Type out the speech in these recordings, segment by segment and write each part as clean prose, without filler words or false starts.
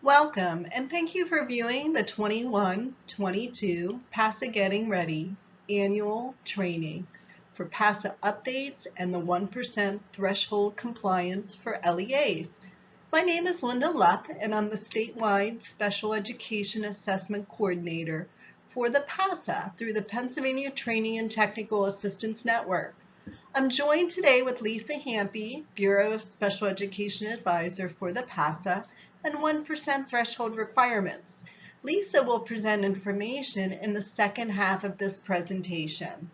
Welcome, and thank you for viewing the 21-22 PASA Getting Ready annual training for PASA updates and the 1% threshold compliance for LEAs. My name is Linda Lupp, and I'm the statewide Special Education Assessment Coordinator for the PASA through the Pennsylvania Training and Technical Assistance Network. I'm joined today with Lisa Hampe, Bureau of Special Education Advisor for the PASA and 1% threshold requirements. Lisa will present information in the second half of this presentation.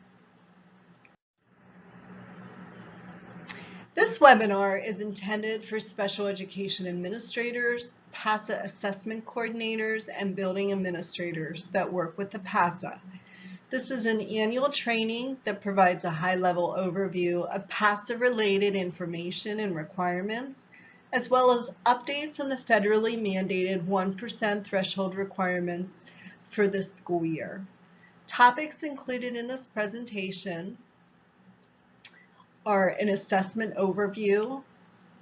This webinar is intended for special education administrators, PASA assessment coordinators, and building administrators that work with the PASA. This is an annual training that provides a high-level overview of PASA-related information and requirements, as well as updates on the federally mandated 1% threshold requirements for this school year. Topics included in this presentation are an assessment overview,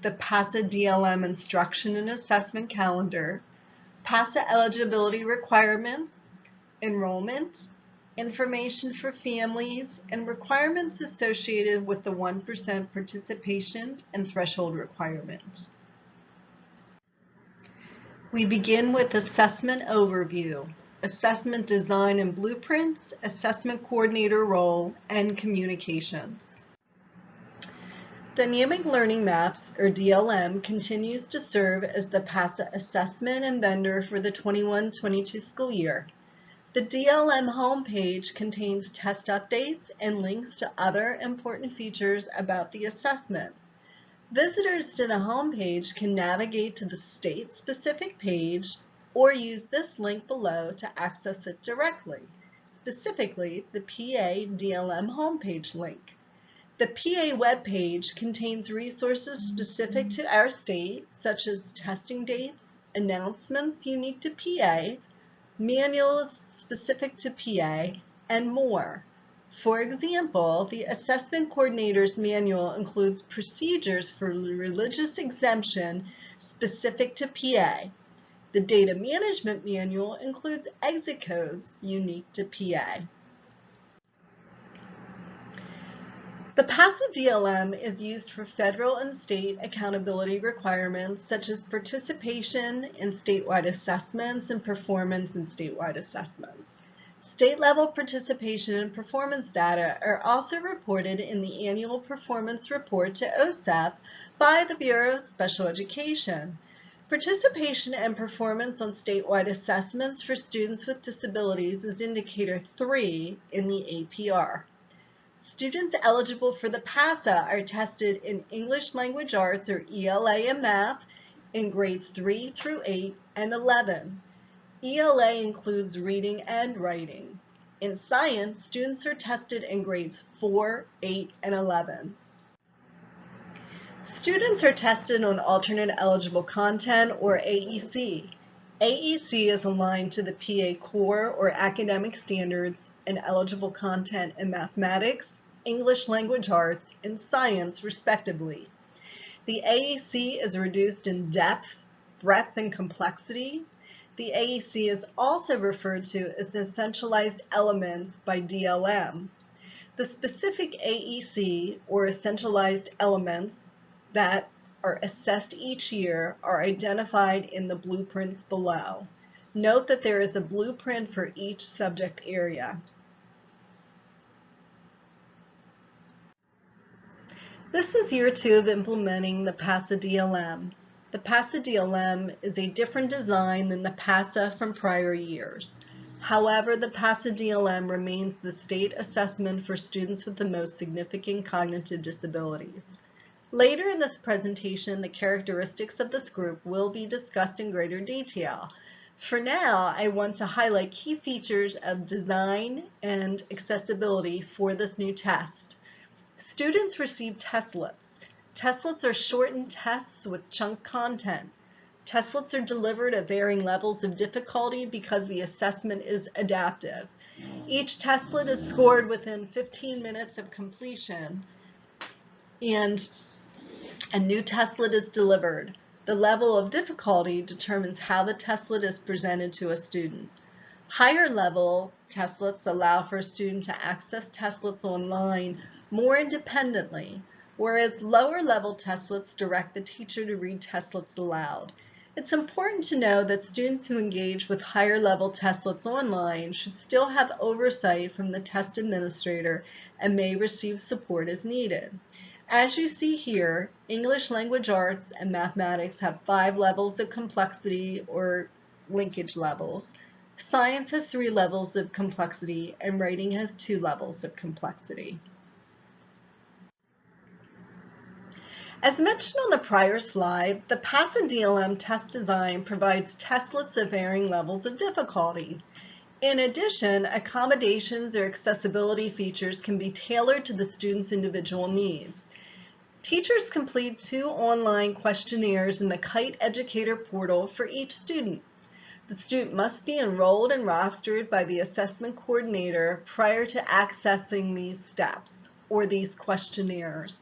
the PASA DLM instruction and assessment calendar, PASA eligibility requirements, enrollment, information for families, and requirements associated with the 1% participation and threshold requirement. We begin with assessment overview, assessment design and blueprints, assessment coordinator role, and communications. Dynamic Learning Maps, or DLM, continues to serve as the PASA assessment and vendor for the 21-22 school year. The DLM homepage contains test updates and links to other important features about the assessment. Visitors to the homepage can navigate to the state-specific page or use this link below to access it directly, specifically the PA DLM homepage link. The PA webpage contains resources specific to our state, such as testing dates, announcements unique to PA, manuals specific to PA, and more. For example, the Assessment Coordinator's Manual includes procedures for religious exemption specific to PA. The Data Management Manual includes exit codes unique to PA. The PASA DLM is used for federal and state accountability requirements such as participation in statewide assessments and performance in statewide assessments. State-level participation and performance data are also reported in the annual performance report to OSEP by the Bureau of Special Education. Participation and performance on statewide assessments for students with disabilities is indicator 3 in the APR. Students eligible for the PASA are tested in English Language Arts, or ELA, and Math in grades 3 through 8 and 11. ELA includes reading and writing. In science, students are tested in grades 4, 8, and 11. Students are tested on alternate eligible content, or AEC. AEC is aligned to the PA core or academic standards and eligible content in mathematics, English Language Arts, and science, respectively. The AEC is reduced in depth, breadth, and complexity. The AEC is also referred to as essentialized elements by DLM. The specific AEC, or essentialized elements, that are assessed each year are identified in the blueprints below. Note that there is a blueprint for each subject area. This is year 2 of implementing the PASA DLM. The PASA DLM is a different design than the PASA from prior years. However, the PASA DLM remains the state assessment for students with the most significant cognitive disabilities. Later in this presentation, the characteristics of this group will be discussed in greater detail. For now, I want to highlight key features of design and accessibility for this new test. Students receive testlets. Testlets are shortened tests with chunk content. Testlets are delivered at varying levels of difficulty because the assessment is adaptive. Each testlet is scored within 15 minutes of completion, and a new testlet is delivered. The level of difficulty determines how the testlet is presented to a student. Higher level testlets allow for a student to access testlets online more independently, whereas lower level testlets direct the teacher to read testlets aloud. It's important to know that students who engage with higher level testlets online should still have oversight from the test administrator and may receive support as needed. As you see here, English language arts and mathematics have 5 levels of complexity or linkage levels. Science has 3 levels of complexity and writing has 2 levels of complexity. As mentioned on the prior slide, the PASA DLM test design provides testlets of varying levels of difficulty. In addition, accommodations or accessibility features can be tailored to the student's individual needs. Teachers complete 2 online questionnaires in the Kite Educator portal for each student. The student must be enrolled and rostered by the assessment coordinator prior to accessing these steps or these questionnaires.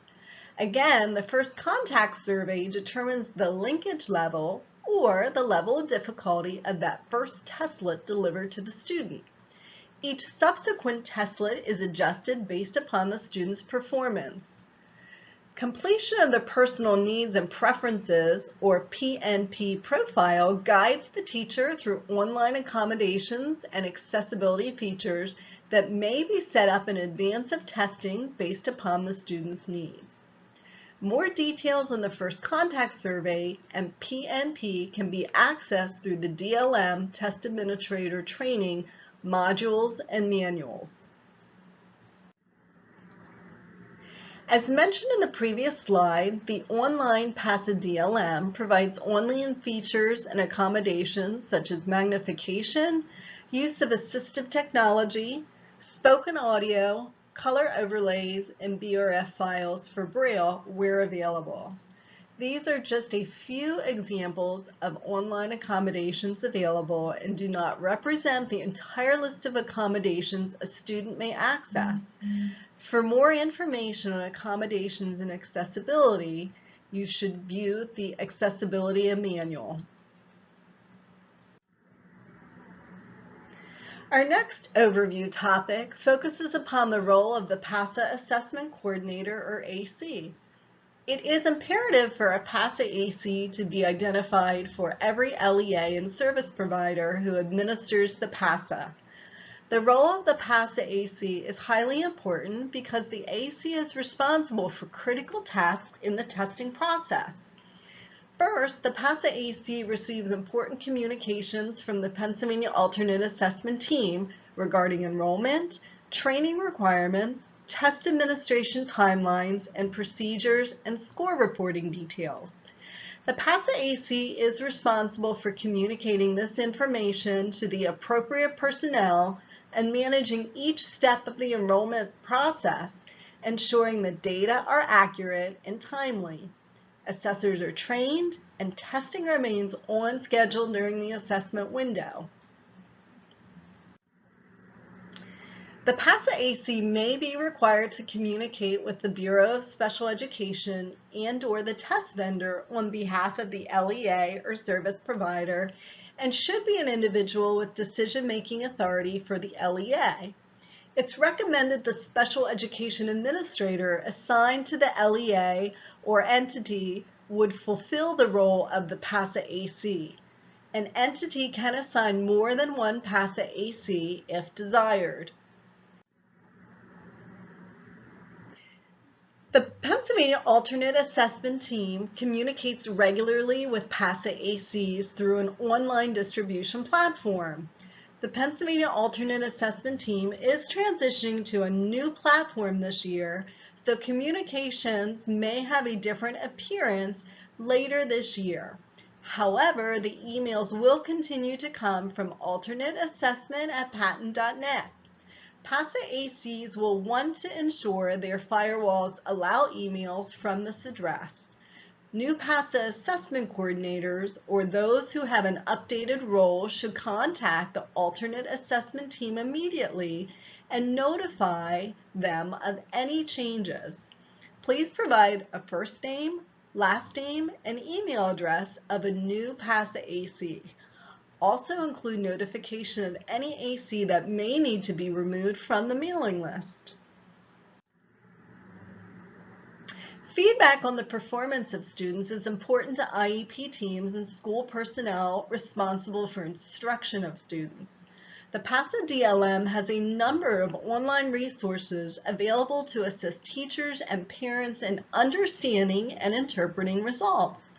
Again, the first contact survey determines the linkage level or the level of difficulty of that first testlet delivered to the student. Each subsequent testlet is adjusted based upon the student's performance. Completion of the Personal Needs and Preferences, or PNP profile, guides the teacher through online accommodations and accessibility features that may be set up in advance of testing based upon the student's needs. More details on the first contact survey and PNP can be accessed through the DLM Test Administrator training modules and manuals. As mentioned in the previous slide, the online PASA DLM provides online features and accommodations such as magnification, use of assistive technology, spoken audio, color overlays, and BRF files for Braille where available. These are just a few examples of online accommodations available and do not represent the entire list of accommodations a student may access. For more information on accommodations and accessibility, you should view the Accessibility Manual. Our next overview topic focuses upon the role of the PASA Assessment Coordinator, or AC. It is imperative for a PASA AC to be identified for every LEA and service provider who administers the PASA. The role of the PASA AC is highly important because the AC is responsible for critical tasks in the testing process. First, the PASA AC receives important communications from the Pennsylvania Alternate Assessment Team regarding enrollment, training requirements, test administration timelines, and procedures and score reporting details. The PASA AC is responsible for communicating this information to the appropriate personnel and managing each step of the enrollment process, ensuring the data are accurate and timely. Assessors are trained and testing remains on schedule during the assessment window. The PASA AC may be required to communicate with the Bureau of Special Education and/or the test vendor on behalf of the LEA or service provider and should be an individual with decision-making authority for the LEA. It's recommended the special education administrator assigned to the LEA or entity would fulfill the role of the PASA AC. An entity can assign more than one PASA AC if desired. The Pennsylvania Alternate Assessment Team communicates regularly with PASA ACs through an online distribution platform. The Pennsylvania Alternate Assessment Team is transitioning to a new platform this year, so communications may have a different appearance later this year. However, the emails will continue to come from alternateassessment@patent.net. PASA ACs will want to ensure their firewalls allow emails from this address. New PASA assessment coordinators or those who have an updated role should contact the alternate assessment team immediately and notify them of any changes. Please provide a first name, last name, and email address of a new PASA AC. Also include notification of any AC that may need to be removed from the mailing list. Feedback on the performance of students is important to IEP teams and school personnel responsible for instruction of students. The PASA DLM has a number of online resources available to assist teachers and parents in understanding and interpreting results.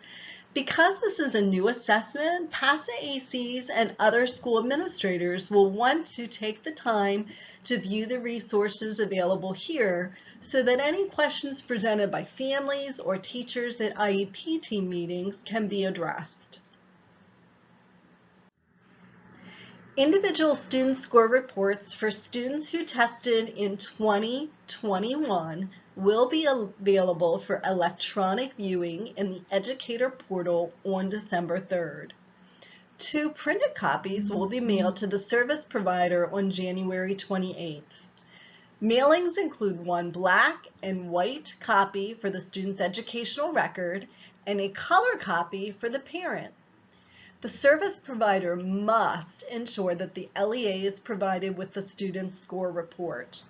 Because this is a new assessment, PASA ACs and other school administrators will want to take the time to view the resources available here so that any questions presented by families or teachers at IEP team meetings can be addressed. Individual student score reports for students who tested in 2021 will be available for electronic viewing in the Educator portal on December 3rd. 2 printed copies will be mailed to the service provider on January 28th. Mailings include 1 black and white copy for the student's educational record and a color copy for the parent. The service provider must ensure that the LEA is provided with the student's score report.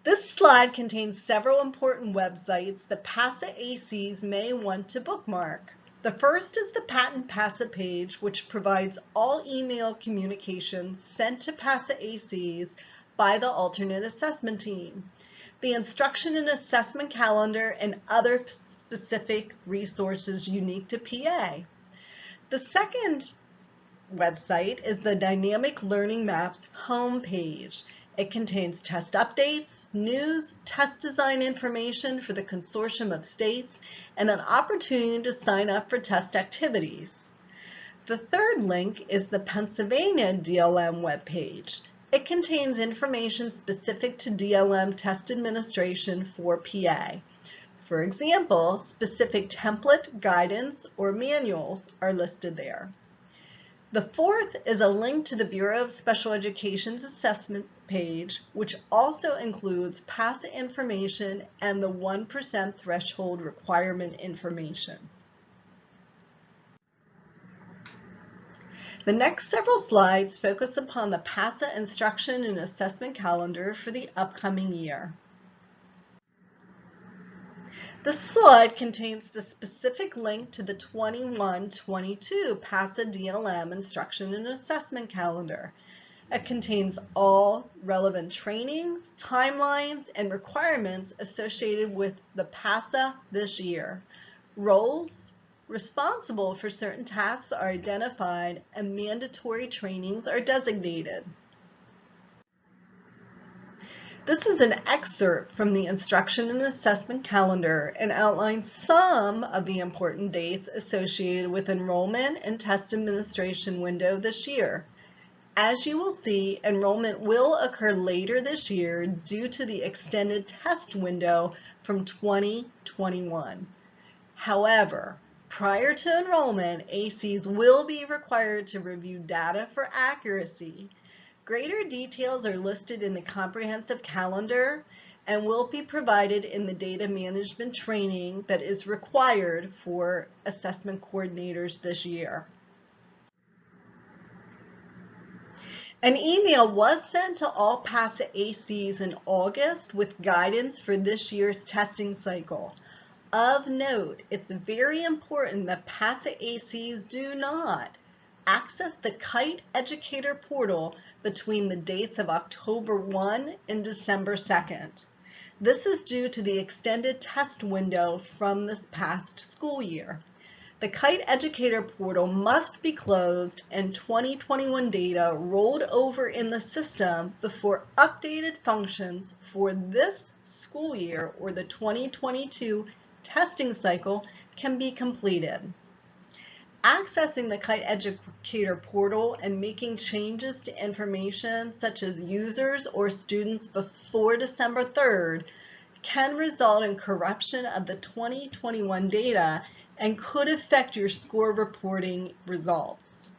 This slide contains several important websites that PASA ACs may want to bookmark. The first is the Patent PASA page, which provides all email communications sent to PASA ACs by the alternate assessment team, the instruction and assessment calendar, and other specific resources unique to PA. The second website is the Dynamic Learning Maps homepage. It contains test updates, news, test design information for the consortium of states, and an opportunity to sign up for test activities. The third link is the Pennsylvania DLM webpage. It contains information specific to DLM test administration for PA. For example, specific template, guidance, or manuals are listed there. The fourth is a link to the Bureau of Special Education's assessment page, which also includes PASA information and the 1% threshold requirement information. The next several slides focus upon the PASA instruction and assessment calendar for the upcoming year. This slide contains the specific link to the 21-22 PASA DLM instruction and assessment calendar. It contains all relevant trainings, timelines, and requirements associated with the PASA this year. Roles responsible for certain tasks are identified and mandatory trainings are designated. This is an excerpt from the instruction and assessment calendar and outlines some of the important dates associated with enrollment and test administration window this year. As you will see, enrollment will occur later this year due to the extended test window from 2021. However, prior to enrollment, ACs will be required to review data for accuracy. Greater details are listed in the comprehensive calendar and will be provided in the data management training that is required for assessment coordinators this year. An email was sent to all PASA ACs in August with guidance for this year's testing cycle. Of note, it's very important that PASA ACs do not access the Kite Educator portal between the dates of October 1 and December 2nd. This is due to the extended test window from this past school year. The Kite Educator portal must be closed and 2021 data rolled over in the system before updated functions for this school year or the 2022 testing cycle can be completed. Accessing the Kite Educator portal and making changes to information such as users or students before December 3rd can result in corruption of the 2021 data and could affect your score reporting results.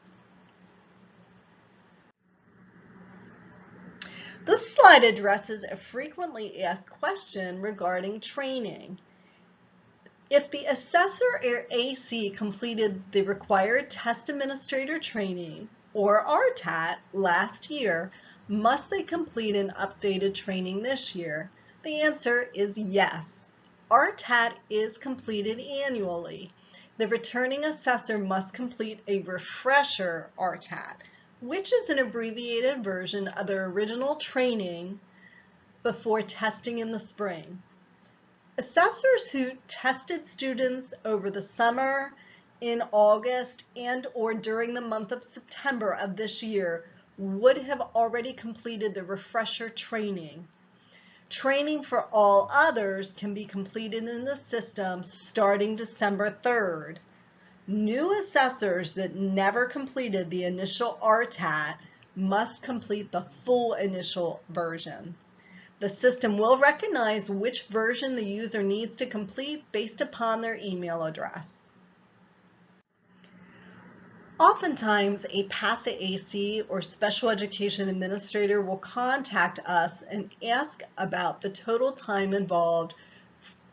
This slide addresses a frequently asked question regarding training. If the assessor or AC completed the required test administrator training or RTAT last year, must they complete an updated training this year? The answer is yes. RTAT is completed annually. The returning assessor must complete a refresher RTAT, which is an abbreviated version of their original training before testing in the spring. Assessors who tested students over the summer, in August, and/or during the month of September of this year would have already completed the refresher training. Training for all others can be completed in the system starting December 3rd. New assessors that never completed the initial RTAT must complete the full initial version. The system will recognize which version the user needs to complete based upon their email address. Oftentimes, a PASA AC or special education administrator will contact us and ask about the total time involved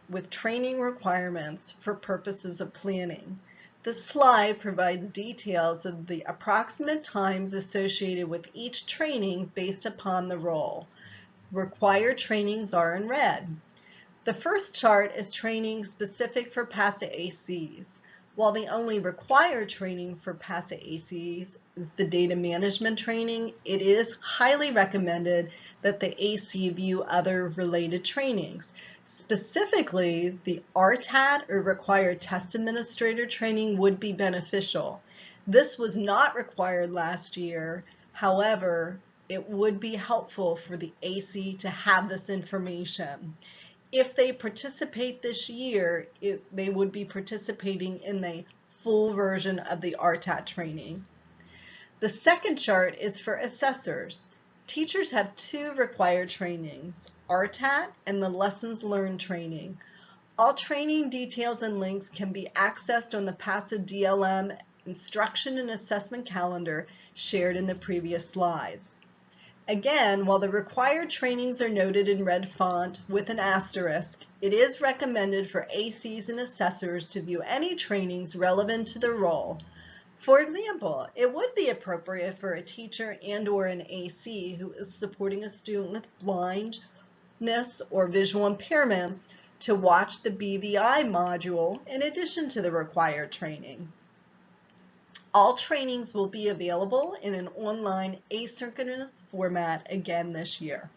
with training requirements for purposes of planning. This slide provides details of the approximate times associated with each training based upon the role. Required trainings are in red. The first chart is training specific for PASA ACs. While the only required training for PASA ACs is the data management training, it is highly recommended that the AC view other related trainings. Specifically, the RTAT or required test administrator training would be beneficial. This was not required last year. However, it would be helpful for the AC to have this information. If they participate this year, they would be participating in the full version of the RTAT training. The second chart is for assessors. Teachers have two required trainings, RTAT and the Lessons Learned training. All training details and links can be accessed on the PASA DLM instruction and assessment calendar shared in the previous slides. Again, while the required trainings are noted in red font with an asterisk, it is recommended for ACs and assessors to view any trainings relevant to their role. For example, it would be appropriate for a teacher and/or an AC who is supporting a student with blindness or visual impairments to watch the BVI module in addition to the required trainings. All trainings will be available in an online asynchronous format again this year.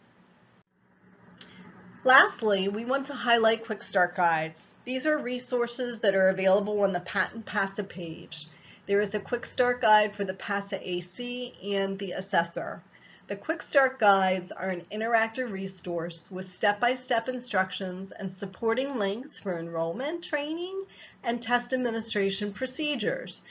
Lastly, we want to highlight Quick Start Guides. These are resources that are available on the Patent PASA page. There is a Quick Start Guide for the PASA AC and the assessor. The Quick Start Guides are an interactive resource with step-by-step instructions and supporting links for enrollment, training, and test administration procedures.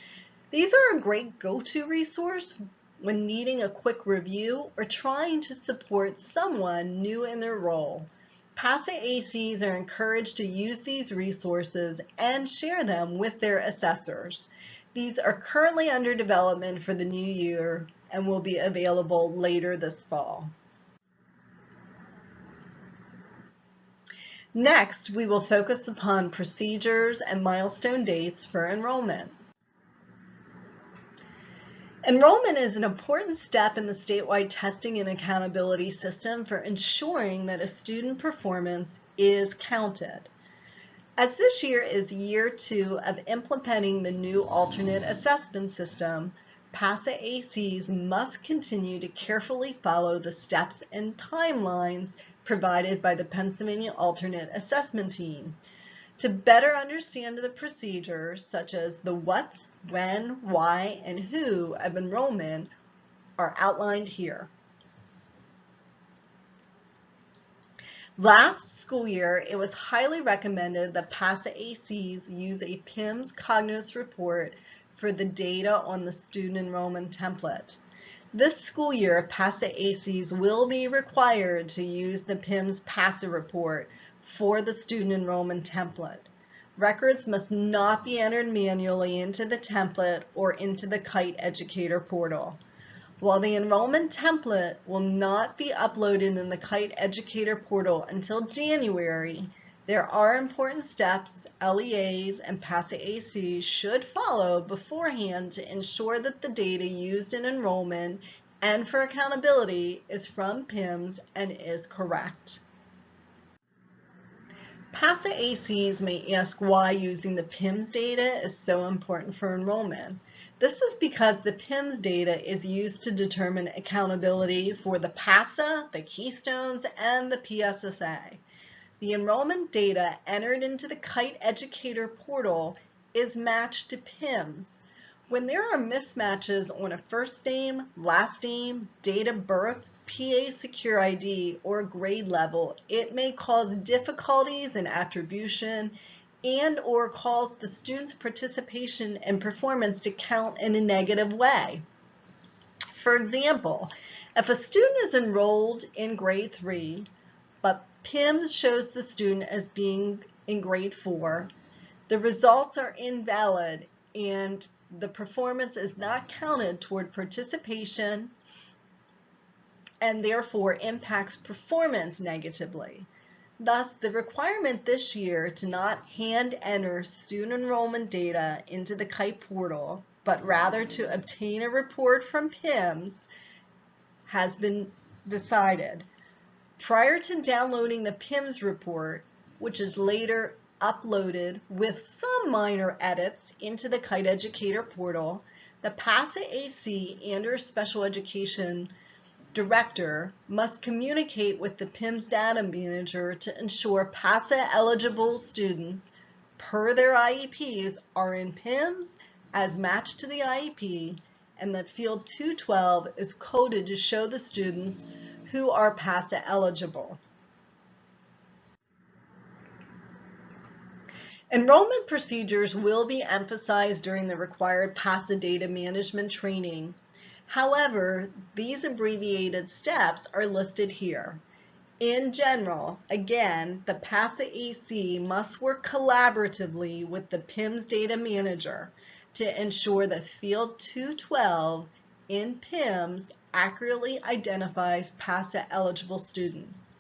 These are a great go-to resource when needing a quick review or trying to support someone new in their role. PASA ACs are encouraged to use these resources and share them with their assessors. These are currently under development for the new year and will be available later this fall. Next, we will focus upon procedures and milestone dates for enrollment. Enrollment is an important step in the statewide testing and accountability system for ensuring that a student performance is counted. As this year is year 2 of implementing the new alternate assessment system, PASA ACs must continue to carefully follow the steps and timelines provided by the Pennsylvania Alternate Assessment Team. To better understand the procedures, such as the what's, when, why, and who of enrollment are outlined here. Last school year, it was highly recommended that PASA ACs use a PIMS Cognos report for the data on the student enrollment template. This school year, PASA ACs will be required to use the PIMS PASA report for the student enrollment template. Records must not be entered manually into the template or into the Kite Educator portal. While the enrollment template will not be uploaded in the Kite Educator portal until January, there are important steps LEAs and PASA ACs should follow beforehand to ensure that the data used in enrollment and for accountability is from PIMS and is correct. PASA ACs may ask why using the PIMS data is so important for enrollment. This is because the PIMS data is used to determine accountability for the PASA, the Keystones, and the PSSA. The enrollment data entered into the Kite Educator portal is matched to PIMS. When there are mismatches on a first name, last name, date of birth, PA Secure ID, or grade level, it may cause difficulties in attribution and or cause the student's participation and performance to count in a negative way. For example, if a student is enrolled in grade 3, but PIMS shows the student as being in grade 4, the results are invalid and the performance is not counted toward participation and therefore impacts performance negatively. Thus, the requirement this year to not hand enter student enrollment data into the Kite portal, but rather to obtain a report from PIMS has been decided. Prior to downloading the PIMS report, which is later uploaded with some minor edits into the Kite Educator portal, the PASA AC and/or special education director must communicate with the PIMS data manager to ensure PASA eligible students per their IEPs are in PIMS as matched to the IEP and that field 212 is coded to show the students who are PASA eligible. Enrollment procedures will be emphasized during the required PASA data management training. However, these abbreviated steps are listed here. In general, again, the PASA AC must work collaboratively with the PIMS data manager to ensure that field 212 in PIMS accurately identifies PASA eligible students.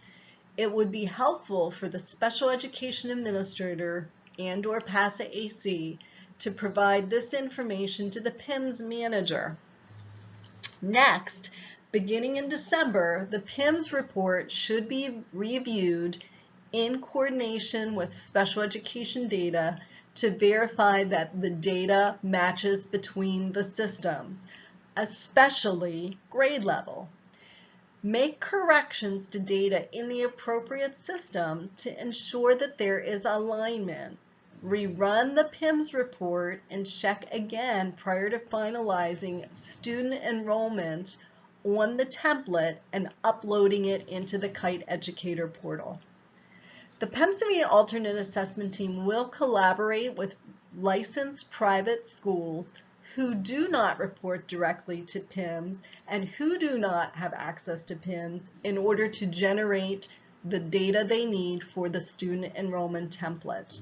It would be helpful for the special education administrator and/or PASA AC to provide this information to the PIMS manager. Next, beginning in December, the PIMS report should be reviewed in coordination with special education data to verify that the data matches between the systems, especially grade level. Make corrections to data in the appropriate system to ensure that there is alignment. Rerun the PIMS report and check again prior to finalizing student enrollment on the template and uploading it into the Kite Educator portal. The Pennsylvania Alternate Assessment Team will collaborate with licensed private schools who do not report directly to PIMS and who do not have access to PIMS in order to generate the data they need for the student enrollment template.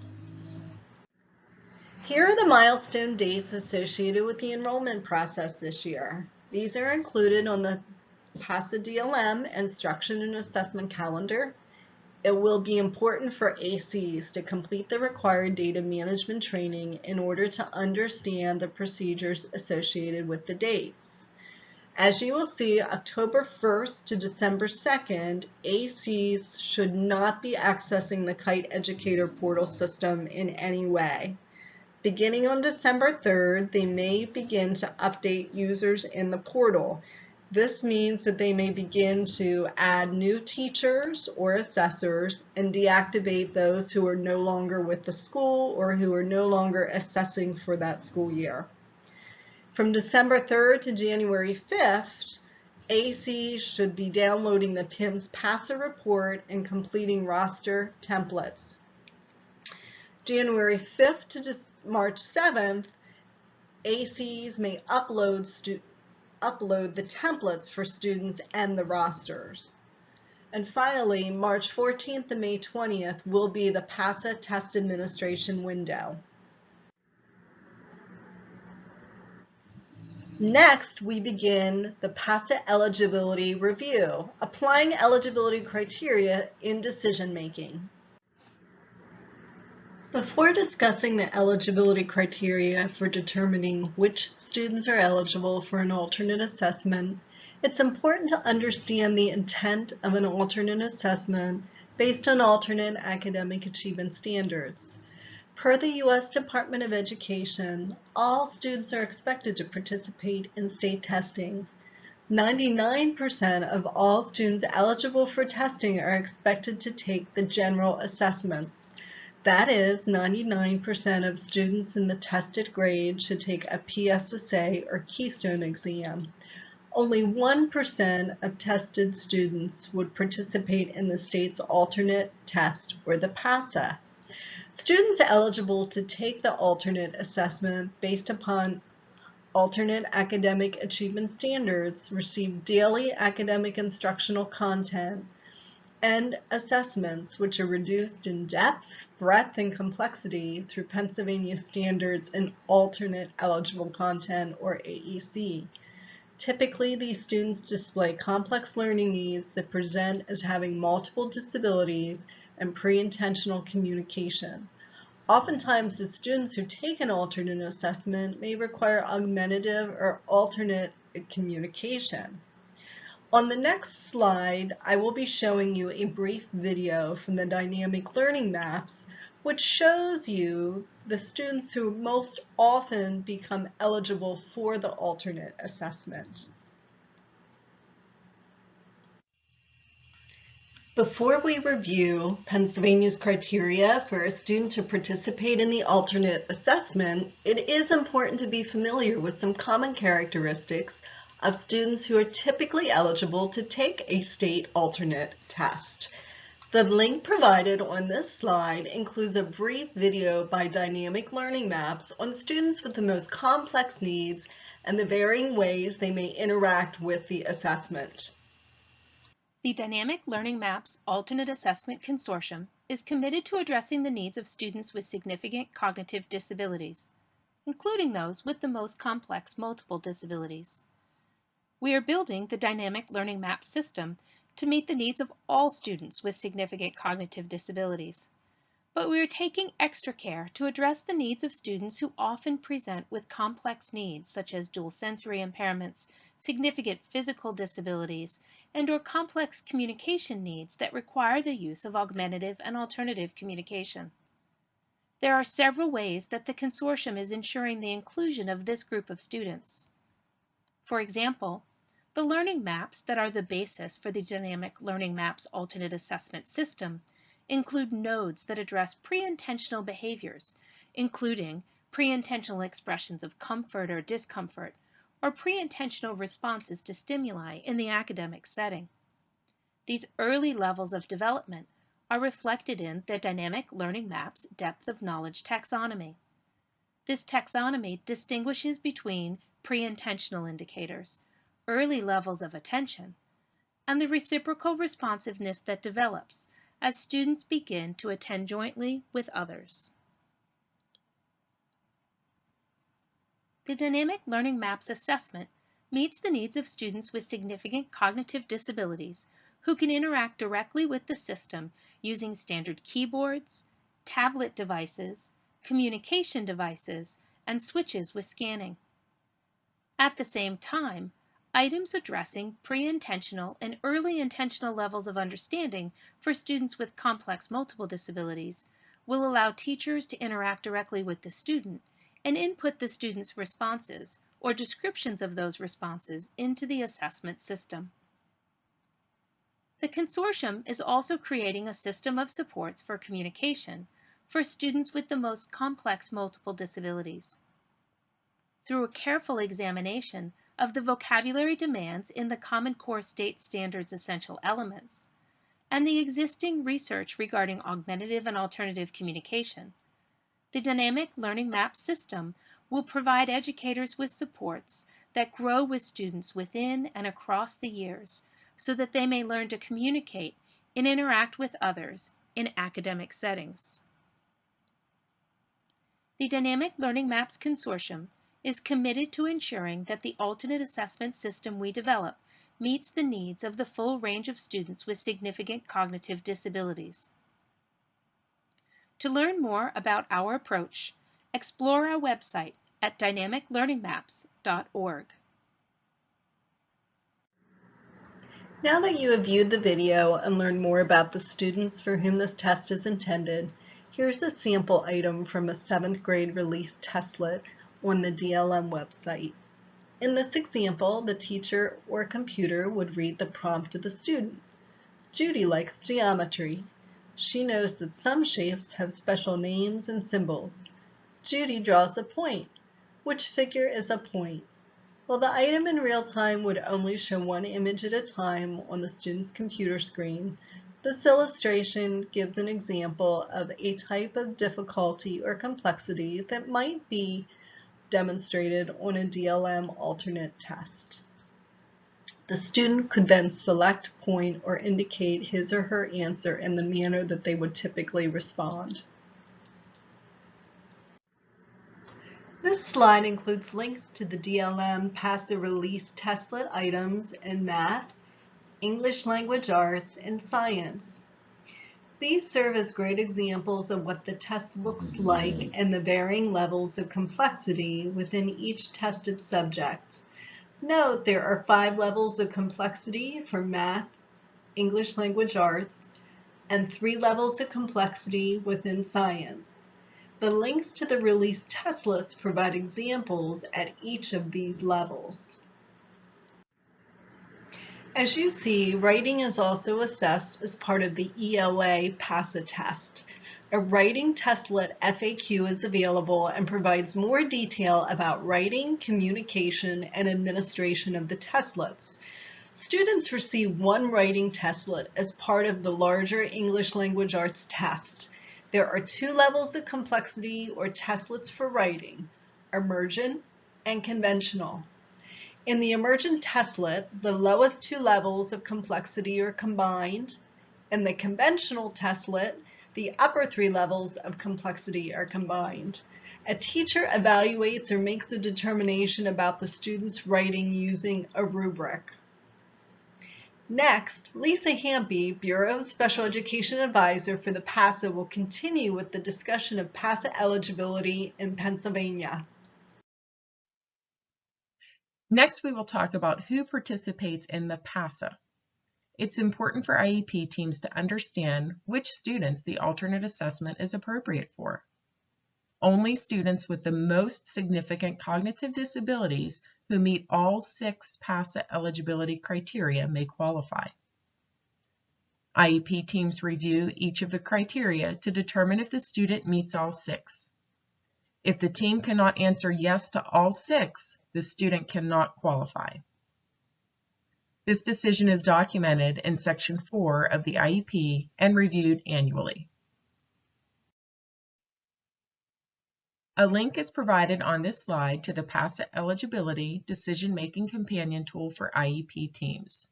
Here are the milestone dates associated with the enrollment process this year. These are included on the PASA DLM Instruction and Assessment Calendar. It will be important for ACs to complete the required data management training in order to understand the procedures associated with the dates. As you will see, October 1st to December 2nd, ACs should not be accessing the Kite Educator portal system in any way. Beginning on December 3rd, they may begin to update users in the portal. This means that they may begin to add new teachers or assessors and deactivate those who are no longer with the school or who are no longer assessing for that school year. From December 3rd to January 5th, ACs should be downloading the PIMS PASA report and completing roster templates. January 5th to March 7th, ACs may upload the templates for students and the rosters. And finally, March 14th to May 20th will be the PASA test administration window. Next, we begin the PASA eligibility review, applying eligibility criteria in decision-making. Before discussing the eligibility criteria for determining which students are eligible for an alternate assessment, it's important to understand the intent of an alternate assessment based on alternate academic achievement standards. Per the U.S. Department of Education, all students are expected to participate in state testing. 99% of all students eligible for testing are expected to take the general assessment. That is, 99% of students in the tested grade should take a PSSA or Keystone exam. Only 1% of tested students would participate in the state's alternate test, or the PASA. Students eligible to take the alternate assessment based upon alternate academic achievement standards receive daily academic instructional content and assessments which are reduced in depth, breadth, and complexity through Pennsylvania Standards in Alternate Eligible Content, or AEC. Typically, these students display complex learning needs that present as having multiple disabilities and pre-intentional communication. Oftentimes, the students who take an alternate assessment may require augmentative or alternate communication. On the next slide, I will be showing you a brief video from the Dynamic Learning Maps, which shows you the students who most often become eligible for the alternate assessment. Before we review Pennsylvania's criteria for a student to participate in the alternate assessment, it is important to be familiar with some common characteristics of students who are typically eligible to take a state alternate test. The link provided on this slide includes a brief video by Dynamic Learning Maps on students with the most complex needs and the varying ways they may interact with the assessment. The Dynamic Learning Maps Alternate Assessment Consortium is committed to addressing the needs of students with significant cognitive disabilities, including those with the most complex multiple disabilities. We are building the Dynamic Learning Maps system to meet the needs of all students with significant cognitive disabilities, but we are taking extra care to address the needs of students who often present with complex needs such as dual sensory impairments, significant physical disabilities, and/or complex communication needs that require the use of augmentative and alternative communication. There are several ways that the consortium is ensuring the inclusion of this group of students. For example, the learning maps that are the basis for the Dynamic Learning Maps Alternate Assessment System include nodes that address pre-intentional behaviors, including pre-intentional expressions of comfort or discomfort, or pre-intentional responses to stimuli in the academic setting. These early levels of development are reflected in the Dynamic Learning Maps Depth of Knowledge taxonomy. This taxonomy distinguishes between pre-intentional indicators, early levels of attention, and the reciprocal responsiveness that develops as students begin to attend jointly with others. The Dynamic Learning Maps assessment meets the needs of students with significant cognitive disabilities who can interact directly with the system using standard keyboards, tablet devices, communication devices, and switches with scanning. At the same time, items addressing pre-intentional and early intentional levels of understanding for students with complex multiple disabilities will allow teachers to interact directly with the student and input the student's responses or descriptions of those responses into the assessment system. The consortium is also creating a system of supports for communication for students with the most complex multiple disabilities. Through a careful examination of the vocabulary demands in the Common Core State Standards Essential Elements, and the existing research regarding augmentative and alternative communication, the Dynamic Learning Maps system will provide educators with supports that grow with students within and across the years so that they may learn to communicate and interact with others in academic settings. The Dynamic Learning Maps Consortium is committed to ensuring that the alternate assessment system we develop meets the needs of the full range of students with significant cognitive disabilities. To learn more about our approach, explore our website at dynamiclearningmaps.org. Now that you have viewed the video and learned more about the students for whom this test is intended, here's a sample item from a 7th grade release testlet on the DLM website. In this example, the teacher or computer would read the prompt to the student. Judy likes geometry. She knows that some shapes have special names and symbols. Judy draws a point. Which figure is a point? Well, the item in real time would only show one image at a time on the student's computer screen. This illustration gives an example of a type of difficulty or complexity that might be demonstrated on a DLM alternate test. The student could then select, point, or indicate his or her answer in the manner that they would typically respond. This slide includes links to the DLM PASA release testlet items in math, English language arts, and science. These serve as great examples of what the test looks like and the varying levels of complexity within each tested subject. Note there are 5 levels of complexity for math, English language arts, and 3 levels of complexity within science. The links to the release testlets provide examples at each of these levels. As you see, writing is also assessed as part of the ELA PASA test. A writing testlet FAQ is available and provides more detail about writing, communication, and administration of the testlets. Students receive one writing testlet as part of the larger English language arts test. There are 2 levels of complexity or testlets for writing, emergent and conventional. In the emergent testlet, the lowest 2 levels of complexity are combined. In the conventional testlet, the upper 3 levels of complexity are combined. A teacher evaluates or makes a determination about the student's writing using a rubric. Next, Lisa Hampy, Bureau of Special Education Advisor for the PASA, will continue with the discussion of PASA eligibility in Pennsylvania. Next, we will talk about who participates in the PASA. It's important for IEP teams to understand which students the alternate assessment is appropriate for. Only students with the most significant cognitive disabilities who meet all 6 PASA eligibility criteria may qualify. IEP teams review each of the criteria to determine if the student meets all 6. If the team cannot answer yes to all 6, the student cannot qualify. This decision is documented in Section 4 of the IEP and reviewed annually. A link is provided on this slide to the PASA Eligibility Decision-Making Companion Tool for IEP teams.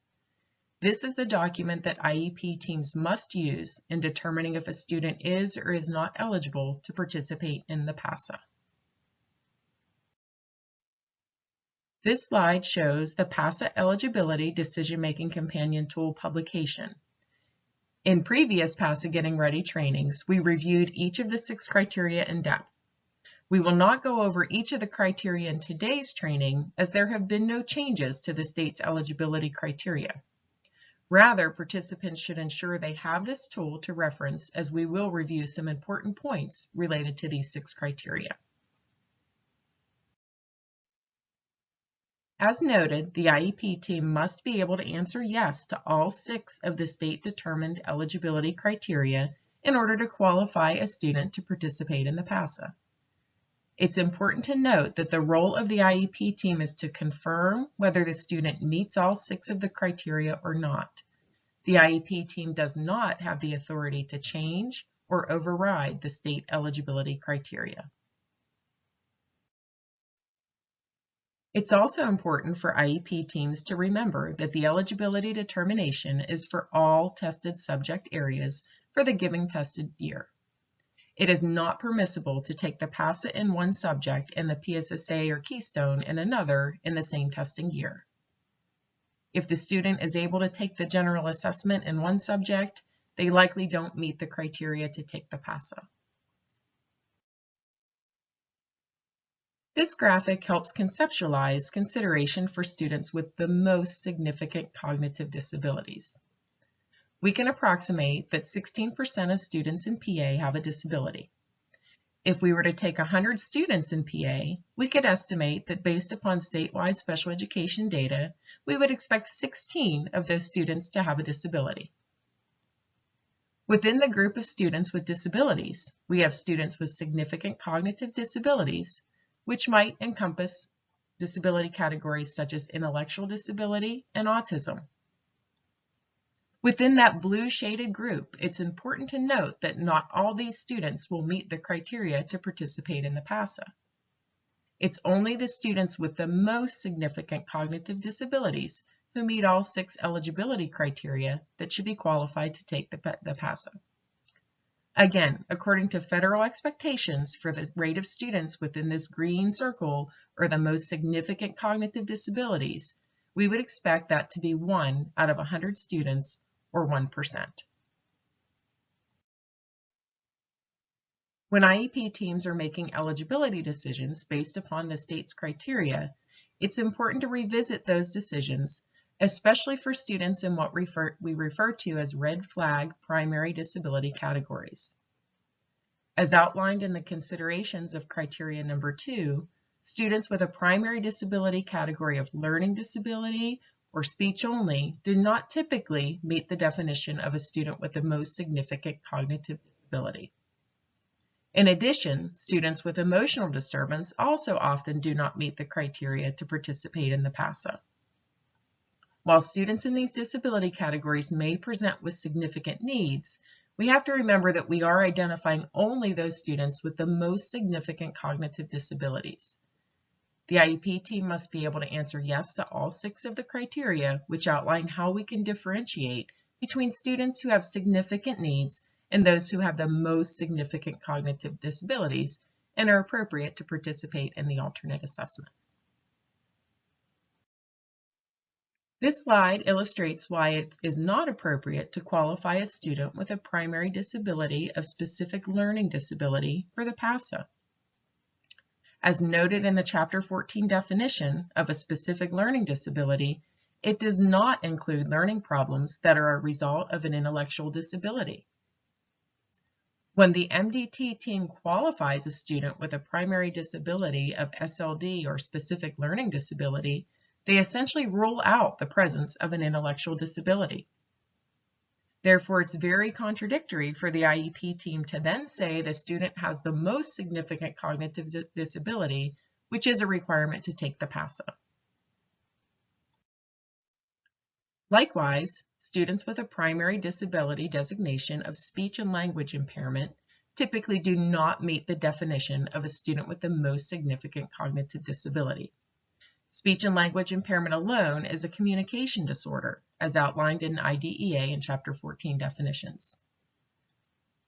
This is the document that IEP teams must use in determining if a student is or is not eligible to participate in the PASA. This slide shows the PASA Eligibility Decision-Making Companion Tool publication. In previous PASA Getting Ready trainings, we reviewed each of the 6 criteria in depth. We will not go over each of the criteria in today's training, as there have been no changes to the state's eligibility criteria. Rather, participants should ensure they have this tool to reference, as we will review some important points related to these 6 criteria. As noted, the IEP team must be able to answer yes to all 6 of the state-determined eligibility criteria in order to qualify a student to participate in the PASA. It's important to note that the role of the IEP team is to confirm whether the student meets all 6 of the criteria or not. The IEP team does not have the authority to change or override the state eligibility criteria. It's also important for IEP teams to remember that the eligibility determination is for all tested subject areas for the given tested year. It is not permissible to take the PASA in one subject and the PSSA or Keystone in another in the same testing year. If the student is able to take the general assessment in one subject, they likely don't meet the criteria to take the PASA. This graphic helps conceptualize consideration for students with the most significant cognitive disabilities. We can approximate that 16% of students in PA have a disability. If we were to take 100 students in PA, we could estimate that based upon statewide special education data, we would expect 16 of those students to have a disability. Within the group of students with disabilities, we have students with significant cognitive disabilities, which might encompass disability categories such as intellectual disability and autism. Within that blue shaded group, it's important to note that not all these students will meet the criteria to participate in the PASA. It's only the students with the most significant cognitive disabilities who meet all 6 eligibility criteria that should be qualified to take the PASA. Again, according to federal expectations for the rate of students within this green circle or the most significant cognitive disabilities, we would expect that to be 1 out of 100 students, or 1%. When IEP teams are making eligibility decisions based upon the state's criteria, it's important to revisit those decisions, especially for students in what we refer to as red flag primary disability categories. As outlined in the considerations of criteria number 2, students with a primary disability category of learning disability or speech only do not typically meet the definition of a student with the most significant cognitive disability. In addition, students with emotional disturbance also often do not meet the criteria to participate in the PASA. While students in these disability categories may present with significant needs, we have to remember that we are identifying only those students with the most significant cognitive disabilities. The IEP team must be able to answer yes to all 6 of the criteria, which outline how we can differentiate between students who have significant needs and those who have the most significant cognitive disabilities and are appropriate to participate in the alternate assessment. This slide illustrates why it is not appropriate to qualify a student with a primary disability of specific learning disability for the PASA. As noted in the Chapter 14 definition of a specific learning disability, it does not include learning problems that are a result of an intellectual disability. When the MDT team qualifies a student with a primary disability of SLD or specific learning disability, they essentially rule out the presence of an intellectual disability. Therefore, it's very contradictory for the IEP team to then say the student has the most significant cognitive disability, which is a requirement to take the PASA. Likewise, students with a primary disability designation of speech and language impairment typically do not meet the definition of a student with the most significant cognitive disability. Speech and language impairment alone is a communication disorder, as outlined in IDEA in Chapter 14 definitions.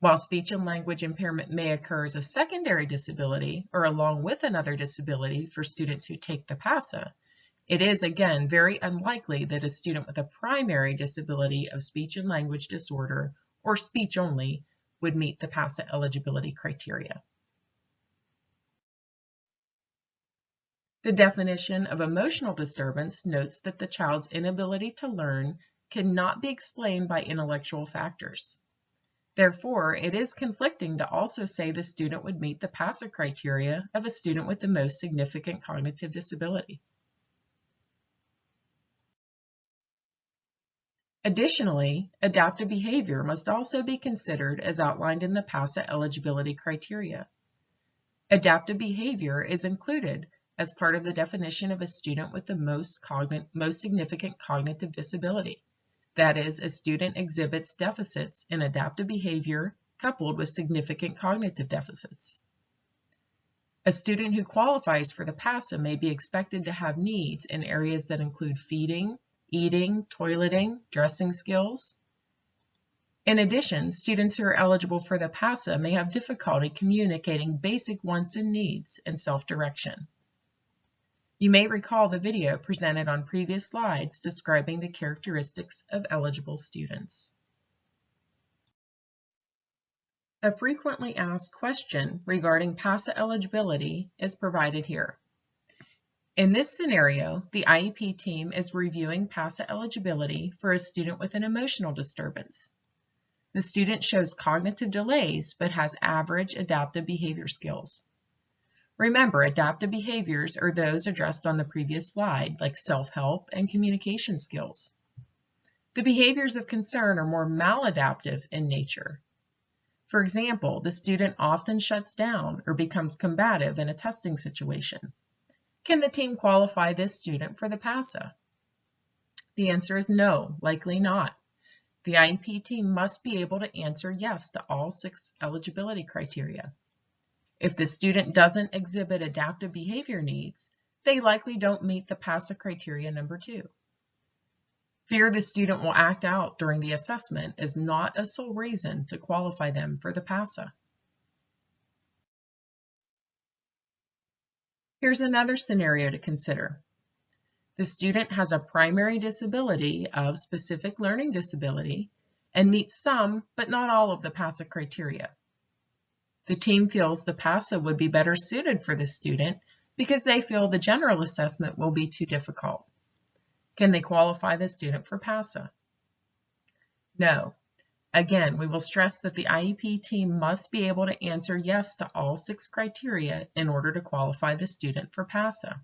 While speech and language impairment may occur as a secondary disability or along with another disability for students who take the PASA, it is, again, very unlikely that a student with a primary disability of speech and language disorder or speech only would meet the PASA eligibility criteria. The definition of emotional disturbance notes that the child's inability to learn cannot be explained by intellectual factors. Therefore, it is conflicting to also say the student would meet the PASA criteria of a student with the most significant cognitive disability. Additionally, adaptive behavior must also be considered as outlined in the PASA eligibility criteria. Adaptive behavior is included as part of the definition of a student with the most significant cognitive disability. That is, a student exhibits deficits in adaptive behavior coupled with significant cognitive deficits. A student who qualifies for the PASA may be expected to have needs in areas that include feeding, eating, toileting, dressing skills. In addition, students who are eligible for the PASA may have difficulty communicating basic wants and needs and self-direction. You may recall the video presented on previous slides describing the characteristics of eligible students. A frequently asked question regarding PASA eligibility is provided here. In this scenario, the IEP team is reviewing PASA eligibility for a student with an emotional disturbance. The student shows cognitive delays but has average adaptive behavior skills. Remember, adaptive behaviors are those addressed on the previous slide, like self-help and communication skills. The behaviors of concern are more maladaptive in nature. For example, the student often shuts down or becomes combative in a testing situation. Can the team qualify this student for the PASA? The answer is no, likely not. The IEP team must be able to answer yes to all 6 eligibility criteria. If the student doesn't exhibit adaptive behavior needs, they likely don't meet the PASA criteria number 2. Fear the student will act out during the assessment is not a sole reason to qualify them for the PASA. Here's another scenario to consider. The student has a primary disability of specific learning disability and meets some, but not all of the PASA criteria. The team feels the PASA would be better suited for the student because they feel the general assessment will be too difficult. Can they qualify the student for PASA? No. Again, we will stress that the IEP team must be able to answer yes to all 6 criteria in order to qualify the student for PASA.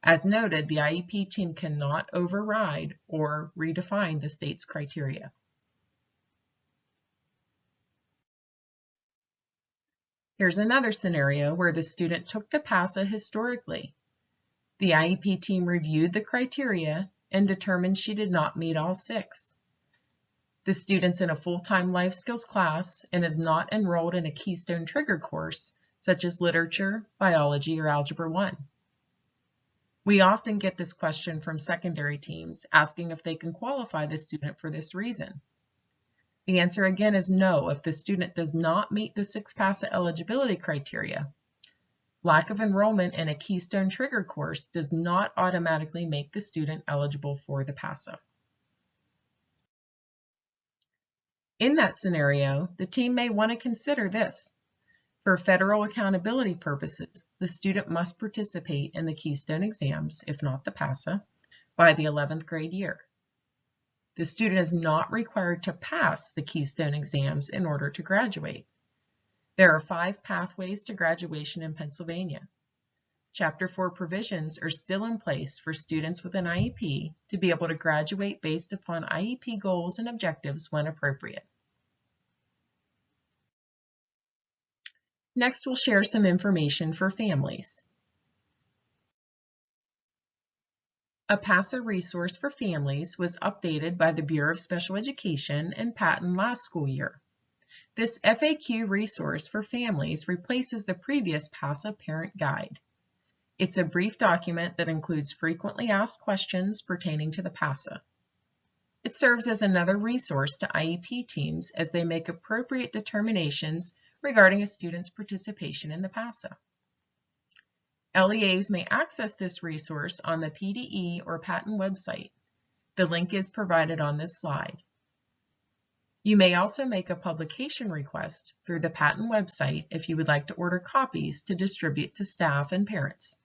As noted, the IEP team cannot override or redefine the state's criteria. Here's another scenario where the student took the PASA historically. The IEP team reviewed the criteria and determined she did not meet all 6. The student's in a full-time life skills class and is not enrolled in a Keystone Trigger course, such as literature, biology, or Algebra 1. We often get this question from secondary teams asking if they can qualify the student for this reason. The answer again is no if the student does not meet the 6 PASA eligibility criteria. Lack of enrollment in a Keystone Trigger course does not automatically make the student eligible for the PASA. In that scenario, the team may want to consider this. For federal accountability purposes, the student must participate in the Keystone exams, if not the PASA, by the 11th grade year. The student is not required to pass the Keystone exams in order to graduate. There are 5 pathways to graduation in Pennsylvania. Chapter 4 provisions are still in place for students with an IEP to be able to graduate based upon IEP goals and objectives when appropriate. Next, we'll share some information for families. A PASA resource for families was updated by the Bureau of Special Education and Patton last school year. This FAQ resource for families replaces the previous PASA Parent Guide. It's a brief document that includes frequently asked questions pertaining to the PASA. It serves as another resource to IEP teams as they make appropriate determinations regarding a student's participation in the PASA. LEAs may access this resource on the PDE or Patton website. The link is provided on this slide. You may also make a publication request through the Patton website if you would like to order copies to distribute to staff and parents.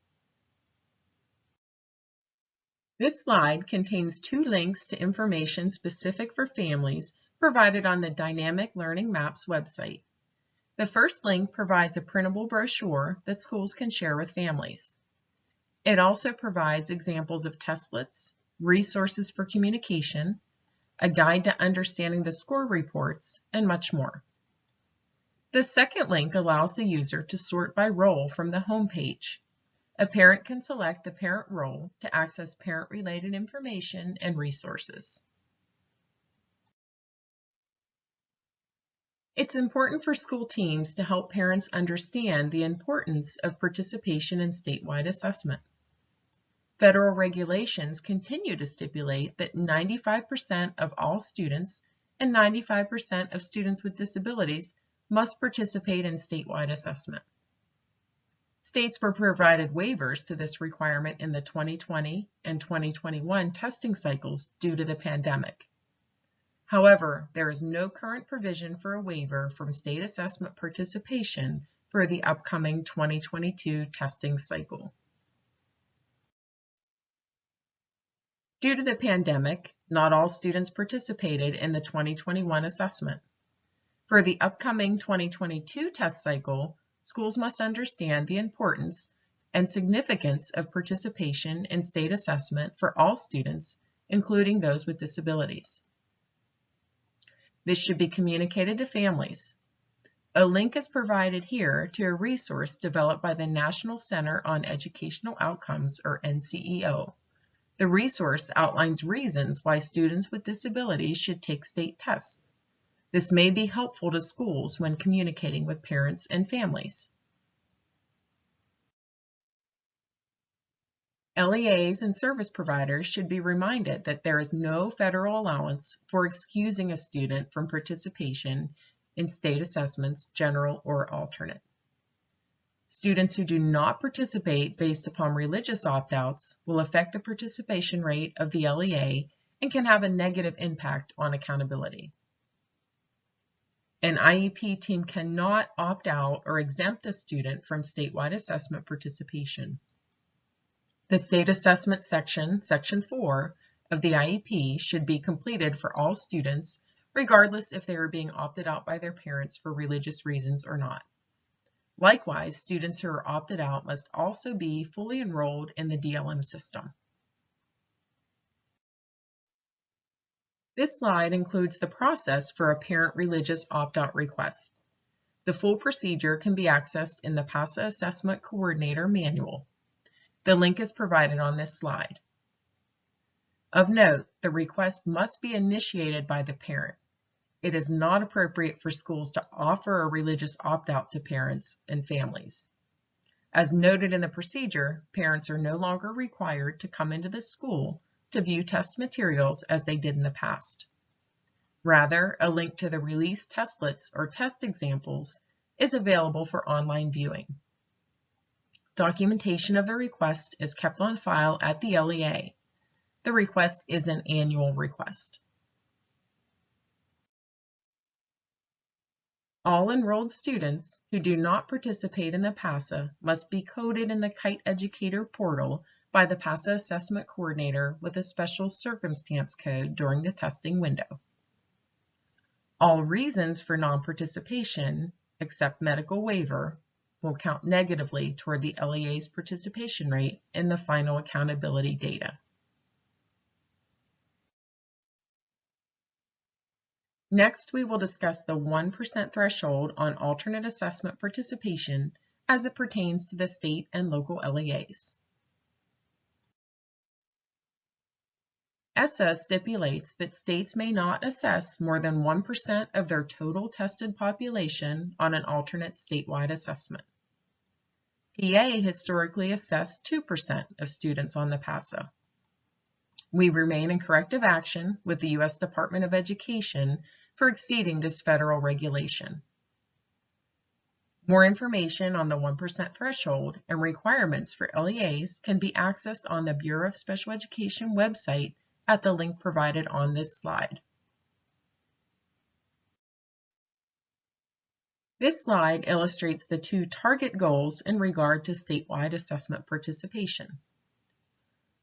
This slide contains 2 links to information specific for families provided on the Dynamic Learning Maps website. The first link provides a printable brochure that schools can share with families. It also provides examples of testlets, resources for communication, a guide to understanding the score reports, and much more. The second link allows the user to sort by role from the home page. A parent can select the parent role to access parent-related information and resources. It's important for school teams to help parents understand the importance of participation in statewide assessment. Federal regulations continue to stipulate that 95% of all students and 95% of students with disabilities must participate in statewide assessment. States were provided waivers to this requirement in the 2020 and 2021 testing cycles due to the pandemic. However, there is no current provision for a waiver from state assessment participation for the upcoming 2022 testing cycle. Due to the pandemic, not all students participated in the 2021 assessment. For the upcoming 2022 test cycle, schools must understand the importance and significance of participation in state assessment for all students, including those with disabilities. This should be communicated to families. A link is provided here to a resource developed by the National Center on Educational Outcomes, or NCEO. The resource outlines reasons why students with disabilities should take state tests. This may be helpful to schools when communicating with parents and families. LEAs and service providers should be reminded that there is no federal allowance for excusing a student from participation in state assessments, general or alternate. Students who do not participate based upon religious opt-outs will affect the participation rate of the LEA and can have a negative impact on accountability. An IEP team cannot opt out or exempt a student from statewide assessment participation. The state assessment section, Section 4, of the IEP should be completed for all students, regardless if they are being opted out by their parents for religious reasons or not. Likewise, students who are opted out must also be fully enrolled in the DLM system. This slide includes the process for a parent religious opt-out request. The full procedure can be accessed in the PASA Assessment Coordinator Manual. The link is provided on this slide. Of note, the request must be initiated by the parent. It is not appropriate for schools to offer a religious opt-out to parents and families. As noted in the procedure, parents are no longer required to come into the school to view test materials as they did in the past. Rather, a link to the released testlets or test examples is available for online viewing. Documentation of the request is kept on file at the LEA. The request is an annual request. All enrolled students who do not participate in the PASA must be coded in the Kite Educator portal by the PASA Assessment Coordinator with a special circumstance code during the testing window. All reasons for non-participation, except medical waiver, will count negatively toward the LEA's participation rate in the final accountability data. Next, we will discuss the 1% threshold on alternate assessment participation as it pertains to the state and local LEAs. ESSA stipulates that states may not assess more than 1% of their total tested population on an alternate statewide assessment. PA historically assessed 2% of students on the PASA. We remain in corrective action with the U.S. Department of Education for exceeding this federal regulation. More information on the 1% threshold and requirements for LEAs can be accessed on the Bureau of Special Education website at the link provided on this slide. This slide illustrates the two target goals in regard to statewide assessment participation.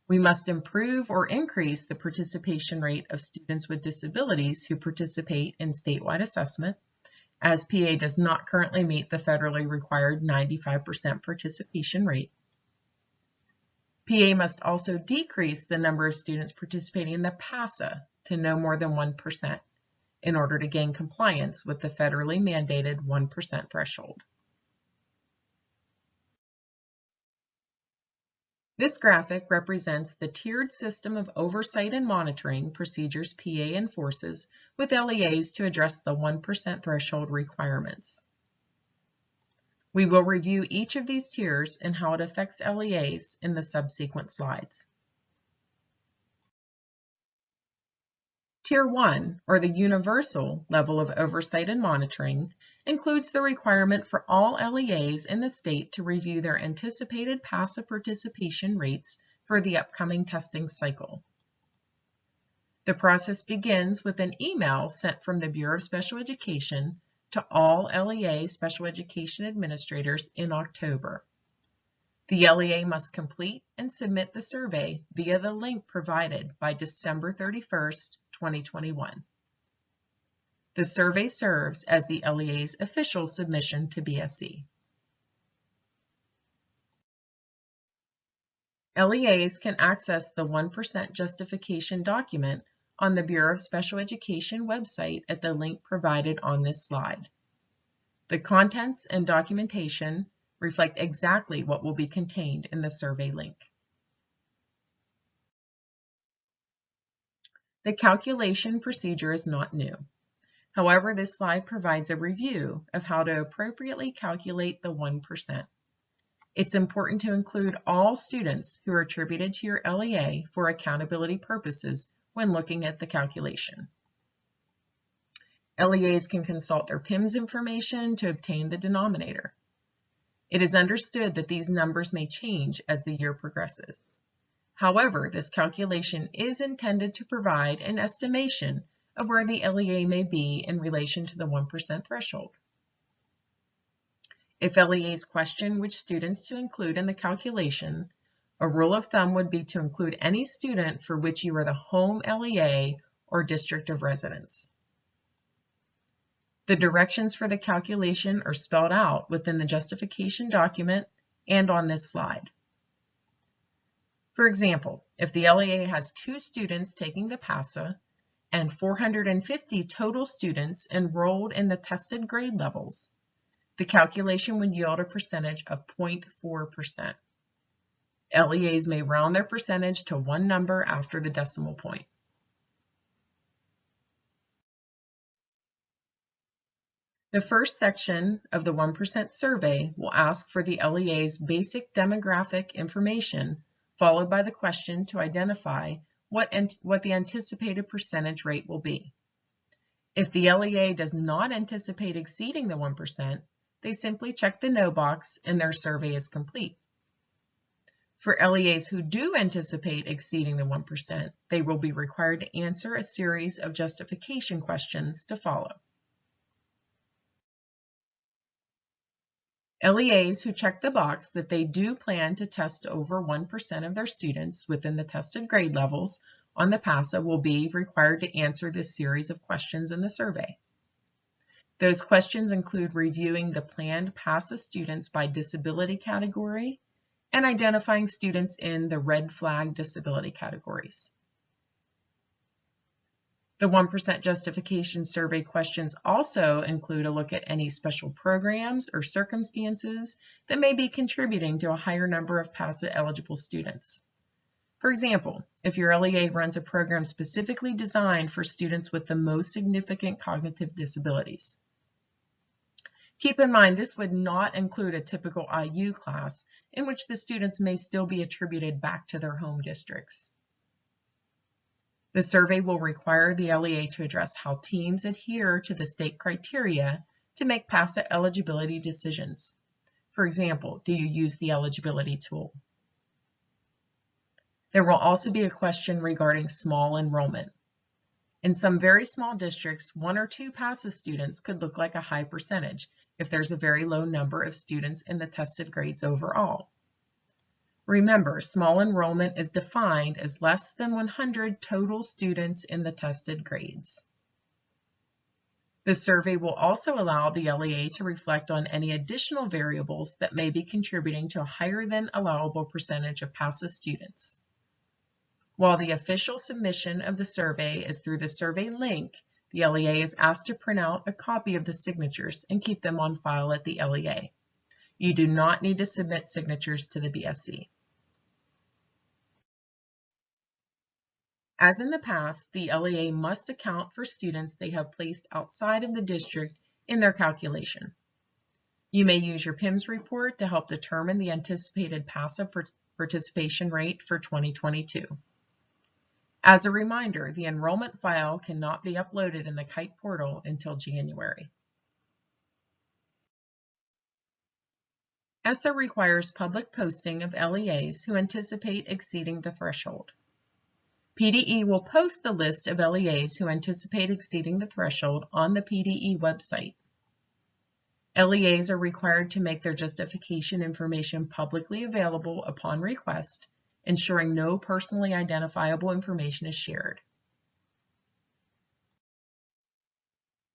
We must improve or increase the participation rate of students with disabilities who participate in statewide assessment, as PA does not currently meet the federally required 95% participation rate. PA must also decrease the number of students participating in the PASA to no more than 1% in order to gain compliance with the federally mandated 1% threshold. This graphic represents the tiered system of oversight and monitoring procedures PA enforces with LEAs to address the 1% threshold requirements. We will review each of these tiers and how it affects LEAs in the subsequent slides. Tier 1, or the universal level of oversight and monitoring, includes the requirement for all LEAs in the state to review their anticipated PASA participation rates for the upcoming testing cycle. The process begins with an email sent from the Bureau of Special Education to all LEA special education administrators in October. The LEA must complete and submit the survey via the link provided by December 31st, 2021. The survey serves as the LEA's official submission to BSE. LEAs can access the 1% justification document on the Bureau of Special Education website at the link provided on this slide. The contents and documentation reflect exactly what will be contained in the survey link. The calculation procedure is not new. However, this slide provides a review of how to appropriately calculate the 1%. It's important to include all students who are attributed to your LEA for accountability purposes when looking at the calculation. LEAs can consult their PIMS information to obtain the denominator. It is understood that these numbers may change as the year progresses. However, this calculation is intended to provide an estimation of where the LEA may be in relation to the 1% threshold. If LEAs question which students to include in the calculation, a rule of thumb would be to include any student for which you are the home LEA or district of residence. The directions for the calculation are spelled out within the justification document and on this slide. For example, if the LEA has 2 students taking the PASA and 450 total students enrolled in the tested grade levels, the calculation would yield a percentage of 0.4%. LEAs may round their percentage to one number after the decimal point. The first section of the 1% survey will ask for the LEA's basic demographic information, followed by the question to identify what the anticipated percentage rate will be. If the LEA does not anticipate exceeding the 1%, they simply check the no box and their survey is complete. For LEAs who do anticipate exceeding the 1%, they will be required to answer a series of justification questions to follow. LEAs who check the box that they do plan to test over 1% of their students within the tested grade levels on the PASA will be required to answer this series of questions in the survey. Those questions include reviewing the planned PASA students by disability category and identifying students in the red flag disability categories. The 1% justification survey questions also include a look at any special programs or circumstances that may be contributing to a higher number of PASA eligible students. For example, if your LEA runs a program specifically designed for students with the most significant cognitive disabilities. Keep in mind, this would not include a typical IU class in which the students may still be attributed back to their home districts. The survey will require the LEA to address how teams adhere to the state criteria to make PASA eligibility decisions. For example, do you use the eligibility tool? There will also be a question regarding small enrollment. In some very small districts, 1 or 2 PASA students could look like a high percentage if there's a very low number of students in the tested grades overall. Remember, small enrollment is defined as less than 100 total students in the tested grades. The survey will also allow the LEA to reflect on any additional variables that may be contributing to a higher than allowable percentage of PASA students. While the official submission of the survey is through the survey link, the LEA is asked to print out a copy of the signatures and keep them on file at the LEA. You do not need to submit signatures to the BSE. As in the past, the LEA must account for students they have placed outside of the district in their calculation. You may use your PIMS report to help determine the anticipated PASA participation rate for 2022. As a reminder, the enrollment file cannot be uploaded in the KITE portal until January. ESSA requires public posting of LEAs who anticipate exceeding the threshold. PDE will post the list of LEAs who anticipate exceeding the threshold on the PDE website. LEAs are required to make their justification information publicly available upon request, ensuring no personally identifiable information is shared.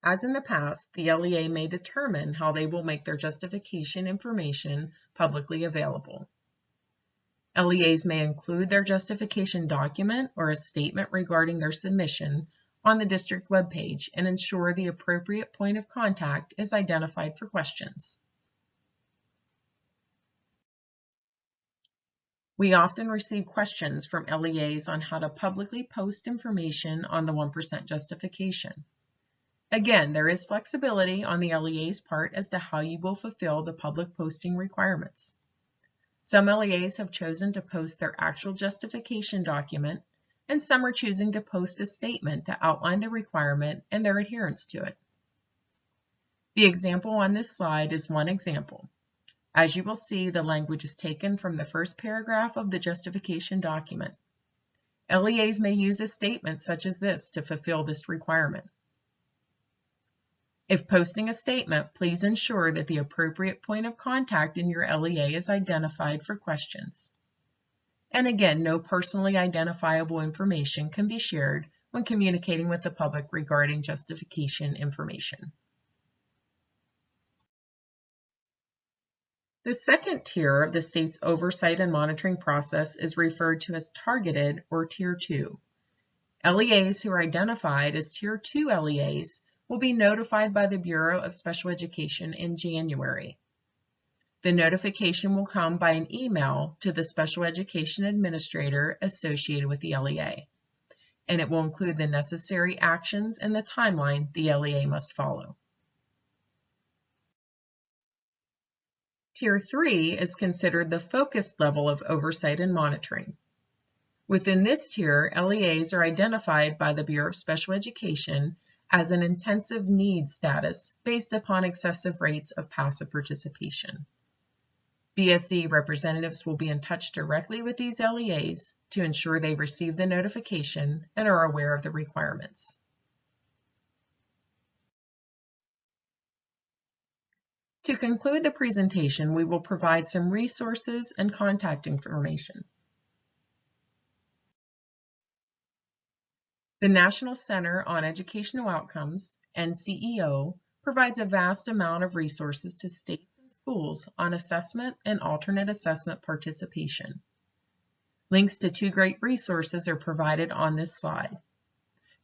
As in the past, the LEA may determine how they will make their justification information publicly available. LEAs may include their justification document or a statement regarding their submission on the district webpage and ensure the appropriate point of contact is identified for questions. We often receive questions from LEAs on how to publicly post information on the 1% justification. Again, there is flexibility on the LEA's part as to how you will fulfill the public posting requirements. Some LEAs have chosen to post their actual justification document, and some are choosing to post a statement to outline the requirement and their adherence to it. The example on this slide is one example. As you will see, the language is taken from the first paragraph of the justification document. LEAs may use a statement such as this to fulfill this requirement. If posting a statement, please ensure that the appropriate point of contact in your LEA is identified for questions. And again, no personally identifiable information can be shared when communicating with the public regarding justification information. The second tier of the state's oversight and monitoring process is referred to as targeted or Tier 2. LEAs who are identified as Tier 2 LEAs will be notified by the Bureau of Special Education in January. The notification will come by an email to the Special Education Administrator associated with the LEA, and it will include the necessary actions and the timeline the LEA must follow. Tier 3 is considered the focused level of oversight and monitoring. Within this tier, LEAs are identified by the Bureau of Special Education as an intensive needs status based upon excessive rates of passive participation. BSE representatives will be in touch directly with these LEAs to ensure they receive the notification and are aware of the requirements. To conclude the presentation, we will provide some resources and contact information. The National Center on Educational Outcomes, NCEO, provides a vast amount of resources to states and schools on assessment and alternate assessment participation. Links to two great resources are provided on this slide.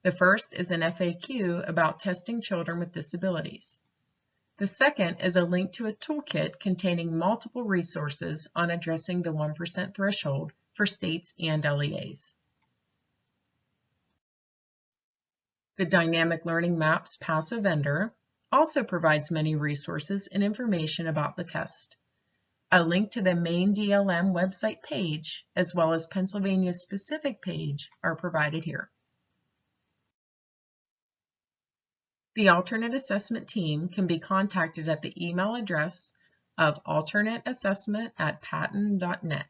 The first is an FAQ about testing children with disabilities. The second is a link to a toolkit containing multiple resources on addressing the 1% threshold for states and LEAs. The Dynamic Learning Maps PASA vendor also provides many resources and information about the test. A link to the main DLM website page, as well as Pennsylvania's specific page, are provided here. The alternate assessment team can be contacted at the email address of alternateassessment@patten.net.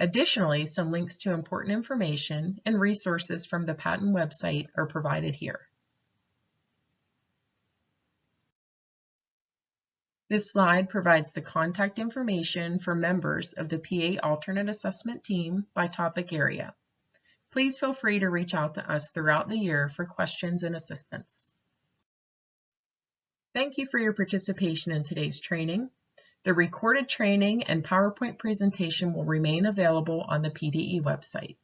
Additionally, some links to important information and resources from the Patten website are provided here. This slide provides the contact information for members of the PA Alternate Assessment Team by topic area. Please feel free to reach out to us throughout the year for questions and assistance. Thank you for your participation in today's training. The recorded training and PowerPoint presentation will remain available on the PDE website.